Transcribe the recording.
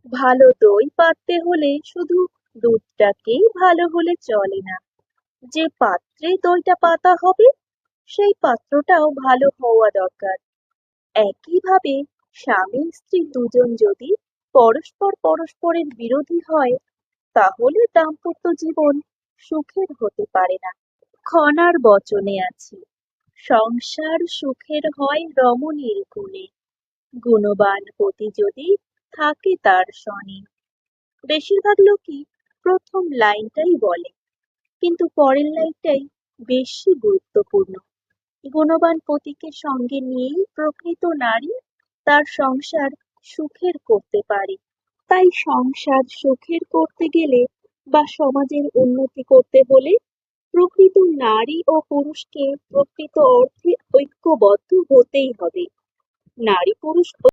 ভালো দই পাততে হলে শুধু দুধটাকেই ভালো হলে চলে না, যে পাত্রে দইটা পাতা হবে সেই পাত্রটাও ভালো হওয়া দরকার। একইভাবে স্বামী স্ত্রী দুজন যদি পরস্পরের বিরোধী হয়, তাহলে দাম্পত্য জীবন সুখের হতে পারে না। খনার বচনে আছে, সংসার সুখের হয় রমণীর গুণে, গুণবান পতি যদি থাকে তার শনে। বেশিরভাগ লোকই প্রথম লাইনটাই বলে, কিন্তু পরের লাইনটাই বেশি গুরুত্বপূর্ণ। গুণবান পতিকে সঙ্গে নিয়েই প্রকৃত নারী তার সংসার সুখের করতে পারে। তাই সংসার সুখের করতে গেলে বা সমাজের উন্নতি করতে হলে প্রকৃত নারী ও পুরুষকে প্রকৃত অর্থে ঐক্যবদ্ধ হতেই হবে। নারী পুরুষ